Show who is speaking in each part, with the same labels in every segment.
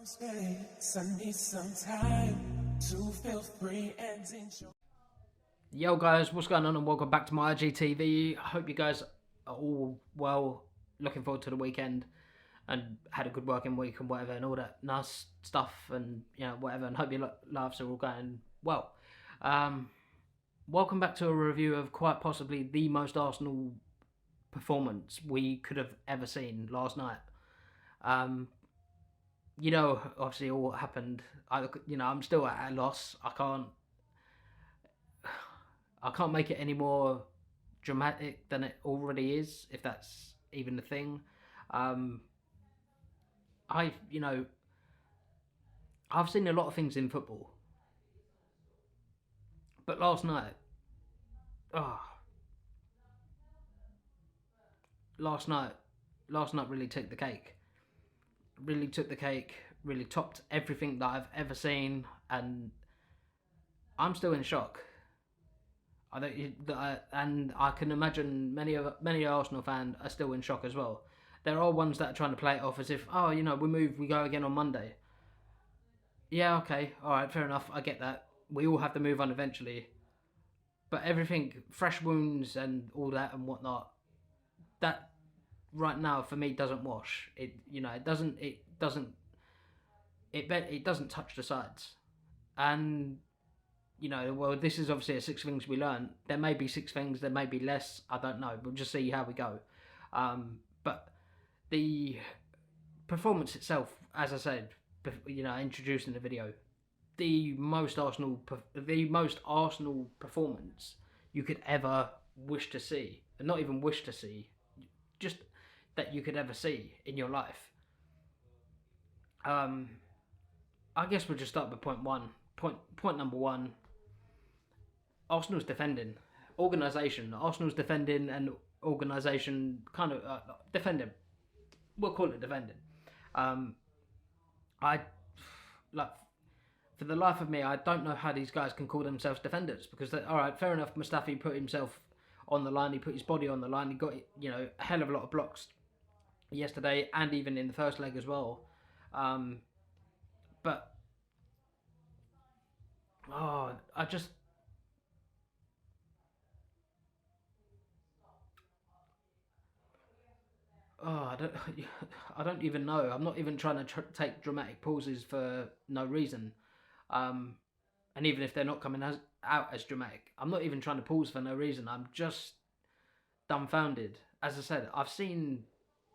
Speaker 1: space. I need some time to feel free and enjoy.
Speaker 2: Yo guys, what's going on and welcome back to my IGTV. I hope you guys are all well, looking forward to the weekend and had a good working week and whatever and all that nice stuff and whatever, and hope your lives are all going well. Welcome back to a review of quite possibly the most Arsenal performance we could have ever seen last night. Obviously all what happened. I'm still at a loss. I can't make it any more dramatic than it already is, if that's even a thing. I've seen a lot of things in football, but last night really took the cake. Really topped everything that I've ever seen, and I'm still in shock. And I can imagine many Arsenal fans are still in shock as well. There are ones that are trying to play it off as if, we go again on Monday. Yeah, okay, alright, fair enough, I get that. We all have to move on eventually. But everything, fresh wounds and all that and whatnot, that right now for me doesn't wash. It doesn't touch the sides. And this is obviously a 6 things we learn. There may be 6 things, there may be less, I don't know. We'll just see how we go. But the performance itself, as I said, introduced in the video, the most Arsenal performance you could ever wish to see, and not even wish to see, just that you could ever see in your life. I guess we'll just start with point number one. Arsenal's defending. Arsenal's defending and organisation kind of defending. We'll call it defending. For the life of me, I don't know how these guys can call themselves defenders, because alright, fair enough, Mustafi put himself on the line, he put his body on the line, he got a hell of a lot of blocks yesterday and even in the first leg as well. But I don't even know. I'm not even trying to take dramatic pauses for no reason. And even if they're not coming out as dramatic, I'm not even trying to pause for no reason. I'm just dumbfounded. As I said, I've seen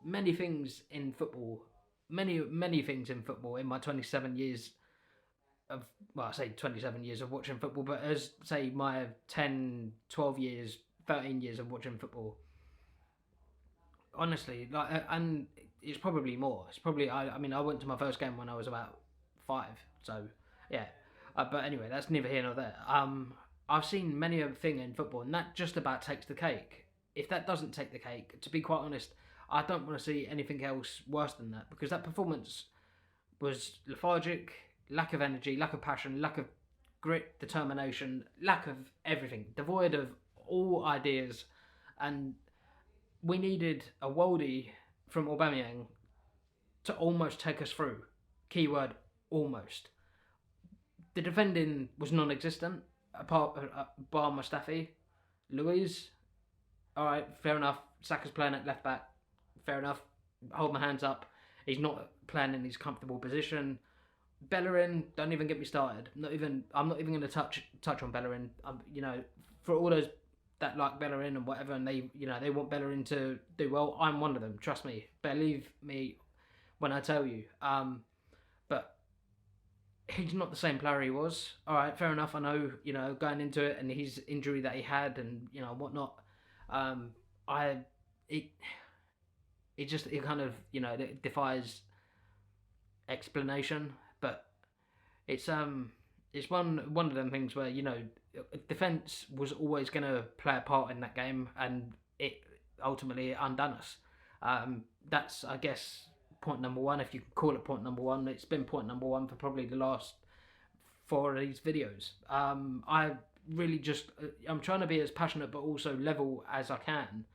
Speaker 2: many things in football, many things in football in my 27 years of, I say 27 years of watching football, but as say my 10, 12 years, 13 years of watching football. Honestly, and it's probably more. It's probably, I went to my first game when I was about 5, so yeah. But anyway, that's neither here nor there. I've seen many a thing in football, and that just about takes the cake. If that doesn't take the cake, to be quite honest, I don't want to see anything else worse than that, because that performance was lethargic, lack of energy, lack of passion, lack of grit, determination, lack of everything, devoid of all ideas, and we needed a worldie from Aubameyang to almost take us through. Keyword, almost. The defending was non-existent, apart bar Mustafi. Luiz, alright, fair enough. Saka's playing at left back, fair enough. Hold my hands up. He's not playing in his comfortable position. Bellerin, don't even get me started. I'm not even going to touch on Bellerin. For all those that like Bellerin and whatever, and they want Bellerin to do well, I'm one of them. Trust me, believe me when I tell you. But he's not the same player he was. All right, fair enough. I know, going into it and his injury that he had and whatnot. It kind of it defies explanation. But it's one of them things where defence was always going to play a part in that game, and it ultimately undone us. That's, I guess, point number one, if you can call it point number one. It's been point number one for probably the last 4 of these videos. I'm trying to be as passionate but also level as I can,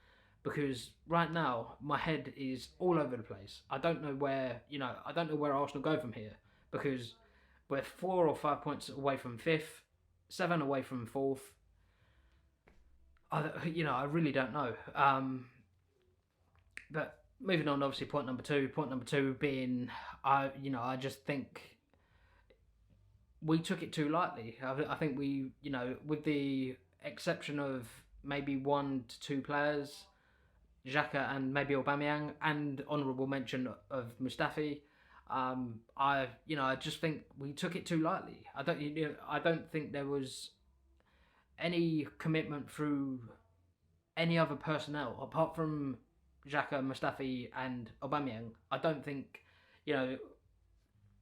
Speaker 2: because right now my head is all over the place. I don't know where, I don't know where Arsenal go from here, because we're 4 or 5 points away from fifth, 7 away from fourth. I really don't know. But moving on, obviously, point number two. Point number two being, I just think we took it too lightly. I think we, with the exception of maybe 1 to 2 players, Xhaka and maybe Aubameyang, and honourable mention of Mustafi. I just think we took it too lightly. I don't think there was any commitment through any other personnel apart from Xhaka, Mustafi, and Aubameyang. I don't think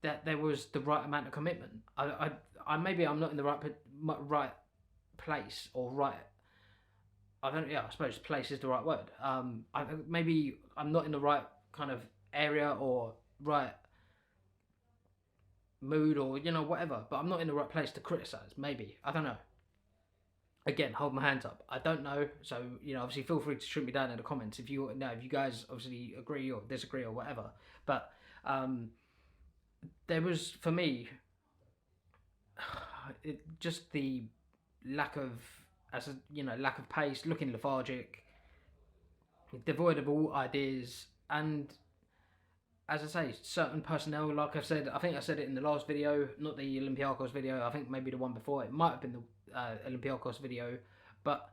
Speaker 2: that there was the right amount of commitment. I maybe I'm not in the right place or right. I don't. Yeah, I suppose place is the right word. Maybe I'm not in the right kind of area or right mood or whatever. But I'm not in the right place to criticize. Maybe I don't know. Again, hold my hands up. I don't know. So obviously, feel free to shoot me down in the comments if you guys obviously agree or disagree or whatever. But there was, for me, just the lack of pace, looking lethargic, devoid of all ideas, and as I say, certain personnel, like I've said, I think I said it in the last video, not the Olympiakos video, I think maybe the one before, it might have been the Olympiakos video, but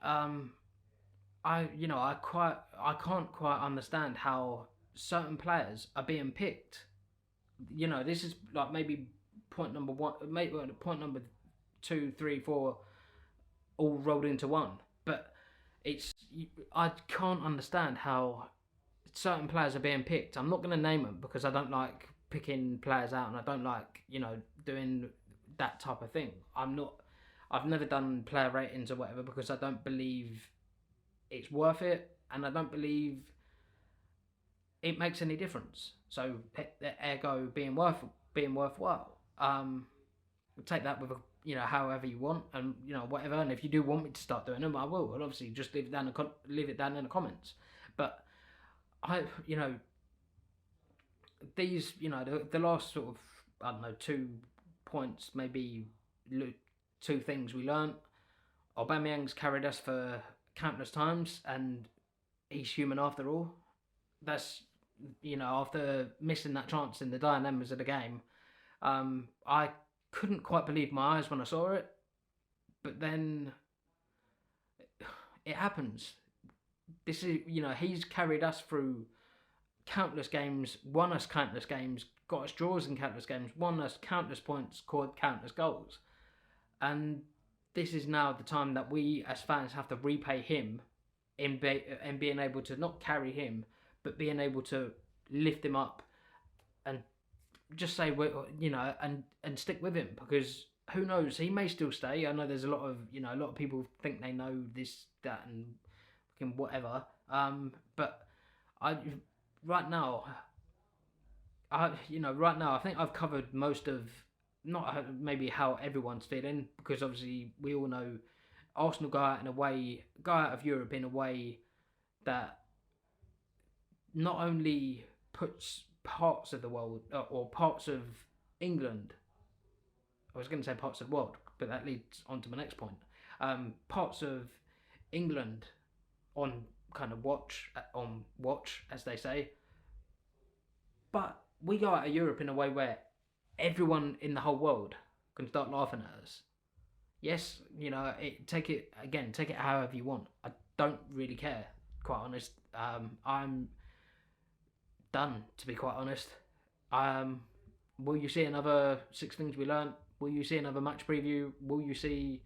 Speaker 2: I can't quite understand how certain players are being picked. This is like maybe point number one, maybe point number 2, 3, 4, all rolled into one. But I can't understand how certain players are being picked. I'm not going to name them because I don't like picking players out, and I don't like doing that type of thing. I've never done player ratings or whatever because I don't believe it's worth it, and I don't believe it makes any difference. So ergo being worthwhile. Take that with however you want, and whatever. And if you do want me to start doing them, I will. I'll obviously just leave it down in the comments. But these the last sort of 2 points, maybe 2 things we learnt. Aubameyang's carried us for countless times, and he's human after all. That's after missing that chance in the dying embers of the game, I couldn't quite believe my eyes when I saw it. But then it happens. This is he's carried us through countless games, won us countless games, got us draws in countless games, won us countless points, scored countless goals, and this is now the time that we as fans have to repay him in being able to not carry him, but being able to lift him up and just say and stick with him, because who knows, he may still stay. I know there's a lot of people think they know this, that, and whatever. But right now I think I've covered most of, not maybe how everyone's feeling, because obviously we all know Arsenal go out of Europe in a way that not only puts parts of the world or parts of England, I was going to say parts of the world, but that leads on to my next point. Parts of England on kind of watch, as they say. But we go out of Europe in a way where everyone in the whole world can start laughing at us. Yes, take it however you want. I don't really care, quite honest. I'm done, to be quite honest. Will you see another 6 things we learnt? Will you see another match preview? Will you see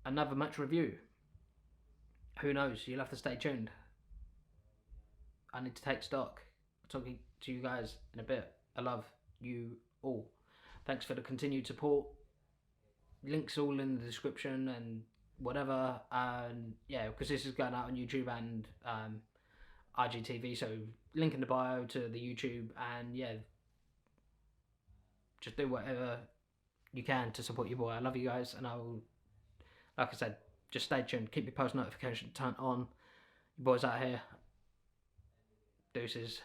Speaker 2: another match review? Who knows? You'll have to stay tuned. I need to take stock. I'll talk to you guys in a bit. I love you all. Thanks for the continued support. Links all in the description and whatever. And yeah, because this is going out on YouTube and IGTV, so link in the bio to the YouTube, and yeah, just do whatever you can to support your boy. I love you guys, and I will, like I said, just stay tuned. Keep your post notification turned on. boys out here. Deuces.